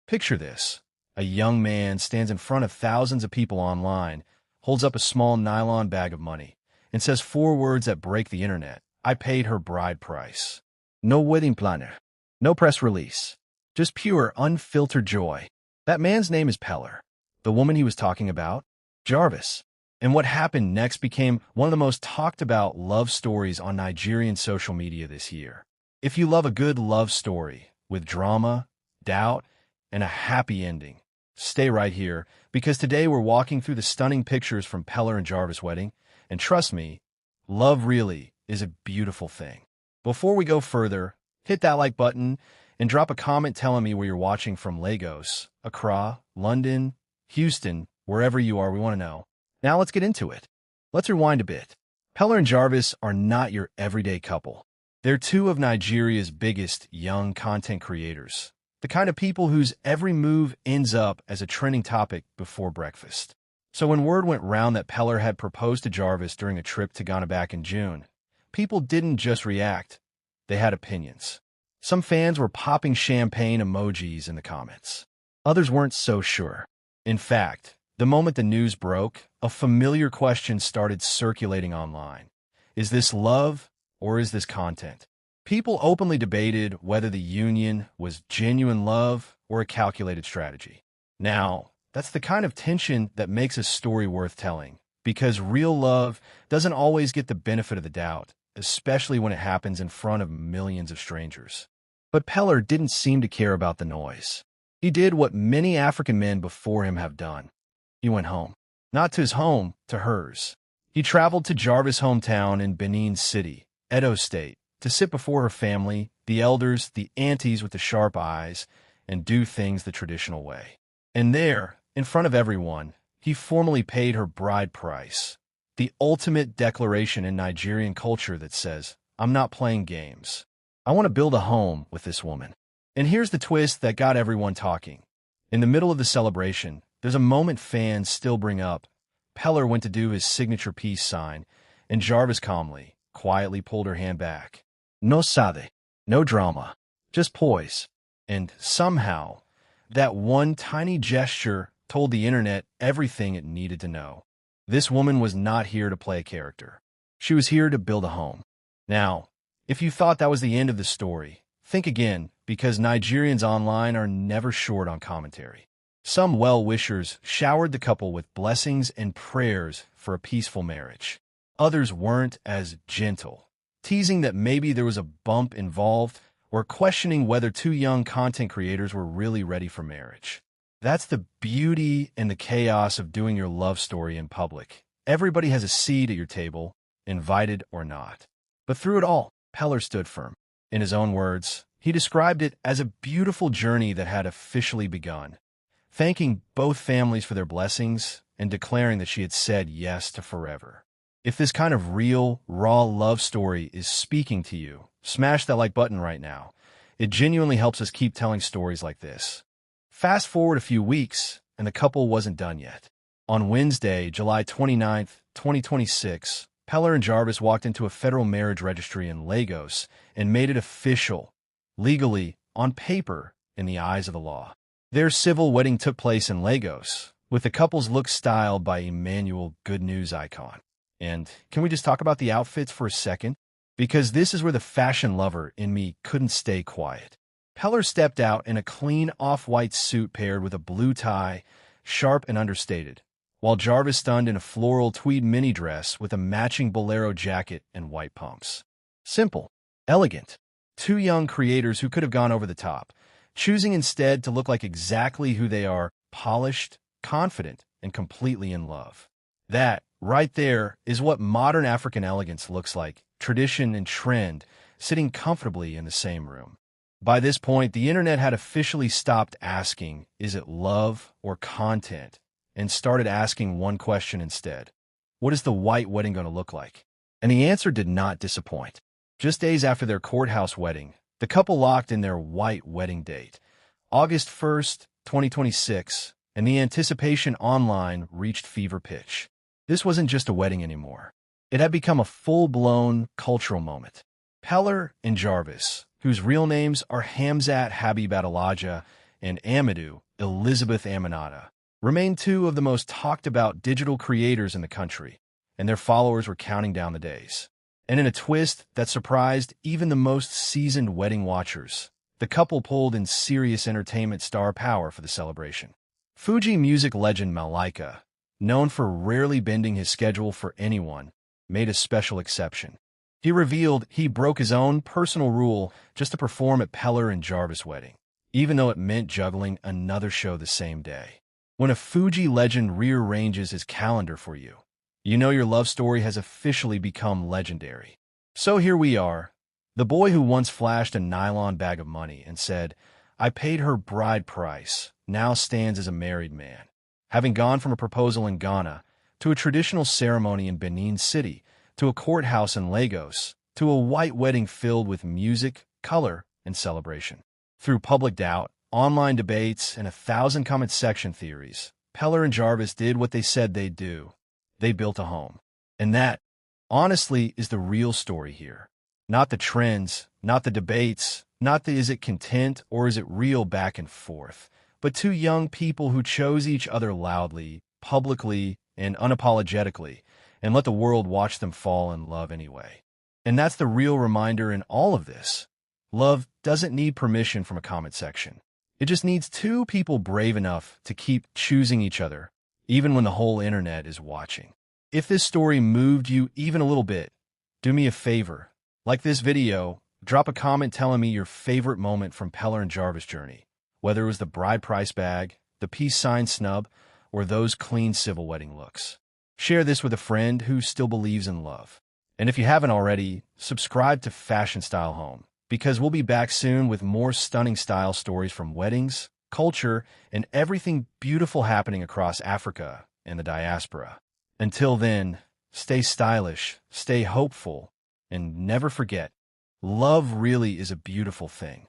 Picture this. A young man stands in front of thousands of people online, holds up a small nylon bag of money, and says four words that break the internet. I paid her bride price. No wedding planner. No press release. Just pure, unfiltered joy. That man's name is Peller. The woman he was talking about? Jarvis. And what happened next became one of the most talked about love stories on Nigerian social media this year. If you love a good love story with drama, doubt, and a happy ending, stay right here, because today we're walking through the stunning pictures from Peller and Jarvis' wedding, and trust me, love really is a beautiful thing. Before we go further, hit that like button and drop a comment telling me where you're watching from. Lagos, Accra, London, Houston, wherever you are, we want to know. Now let's get into it. Let's rewind a bit. Peller and Jarvis are not your everyday couple. They're two of Nigeria's biggest young content creators, the kind of people whose every move ends up as a trending topic before breakfast. So when word went round that Peller had proposed to Jarvis during a trip to Ghana back in June, people didn't just react, they had opinions. Some fans were popping champagne emojis in the comments. Others weren't so sure. In fact, the moment the news broke, a familiar question started circulating online. Is this love or is this content? People openly debated whether the union was genuine love or a calculated strategy. Now, that's the kind of tension that makes a story worth telling, because real love doesn't always get the benefit of the doubt, especially when it happens in front of millions of strangers. But Peller didn't seem to care about the noise. He did what many African men before him have done. He went home. Not to his home, to hers. He traveled to Jarvis' hometown in Benin City, Edo State, to sit before her family, the elders, the aunties with the sharp eyes, and do things the traditional way. And there, in front of everyone, he formally paid her bride price, the ultimate declaration in Nigerian culture that says, I'm not playing games. I want to build a home with this woman. And here's the twist that got everyone talking. In the middle of the celebration, there's a moment fans still bring up. Peller went to do his signature peace sign, and Jarvis calmly, quietly pulled her hand back. No sade, no drama, just poise. And somehow, that one tiny gesture told the internet everything it needed to know. This woman was not here to play a character. She was here to build a home. Now, if you thought that was the end of the story, think again, because Nigerians online are never short on commentary. Some well-wishers showered the couple with blessings and prayers for a peaceful marriage. Others weren't as gentle, teasing that maybe there was a bump involved or questioning whether two young content creators were really ready for marriage. That's the beauty and the chaos of doing your love story in public. Everybody has a seat at your table, invited or not. But through it all, Peller stood firm. In his own words, he described it as a beautiful journey that had officially begun, thanking both families for their blessings and declaring that she had said yes to forever. If this kind of real, raw love story is speaking to you, smash that like button right now. It genuinely helps us keep telling stories like this. Fast forward a few weeks, and the couple wasn't done yet. On Wednesday, July 29th, 2026, Peller and Jarvis walked into a federal marriage registry in Lagos and made it official, legally, on paper, in the eyes of the law. Their civil wedding took place in Lagos, with the couple's look styled by Emmanuel Good News icon. And can we just talk about the outfits for a second? Because this is where the fashion lover in me couldn't stay quiet. Peller stepped out in a clean off-white suit paired with a blue tie, sharp and understated, while Jarvis stunned in a floral tweed mini dress with a matching bolero jacket and white pumps. Simple, elegant. Two young creators who could have gone over the top, choosing instead to look like exactly who they are, polished, confident, and completely in love. That, right there, is what modern African elegance looks like, tradition and trend, sitting comfortably in the same room. By this point, the internet had officially stopped asking, is it love or content, and started asking one question instead. What is the white wedding going to look like? And the answer did not disappoint. Just days after their courthouse wedding, the couple locked in their white wedding date, August 1st, 2026, and the anticipation online reached fever pitch. This wasn't just a wedding anymore. It had become a full-blown cultural moment. Peller and Jarvis, whose real names are Hamzat Habib Adelaja and Amadou, Elizabeth Aminata, remain two of the most talked about digital creators in the country, and their followers were counting down the days. And in a twist that surprised even the most seasoned wedding watchers, the couple pulled in serious entertainment star power for the celebration. Fuji music legend Malaika, known for rarely bending his schedule for anyone, made a special exception. He revealed he broke his own personal rule just to perform at Peller and Jarvis' wedding, even though it meant juggling another show the same day. When a Fuji legend rearranges his calendar for you, you know your love story has officially become legendary. So here we are. The boy who once flashed a nylon bag of money and said, "I paid her bride price," now stands as a married man, having gone from a proposal in Ghana to a traditional ceremony in Benin City to a courthouse in Lagos to a white wedding filled with music, color, and celebration. Through public doubt, online debates, and 1,000 comment section theories, Peller and Jarvis did what they said they'd do. They built a home. And that, honestly, is the real story here. Not the trends, not the debates, not the is it content or is it real back and forth, but two young people who chose each other loudly, publicly, and unapologetically, and let the world watch them fall in love anyway. And that's the real reminder in all of this. Love doesn't need permission from a comment section. It just needs two people brave enough to keep choosing each other, even when the whole internet is watching. If this story moved you even a little bit, do me a favor. Like this video, drop a comment telling me your favorite moment from Peller and Jarvis' journey, whether it was the bride price bag, the peace sign snub, or those clean civil wedding looks. Share this with a friend who still believes in love. And if you haven't already, subscribe to Fashion Style Home, because we'll be back soon with more stunning style stories from weddings, culture, and everything beautiful happening across Africa and the diaspora. Until then, stay stylish, stay hopeful, and never forget, love really is a beautiful thing.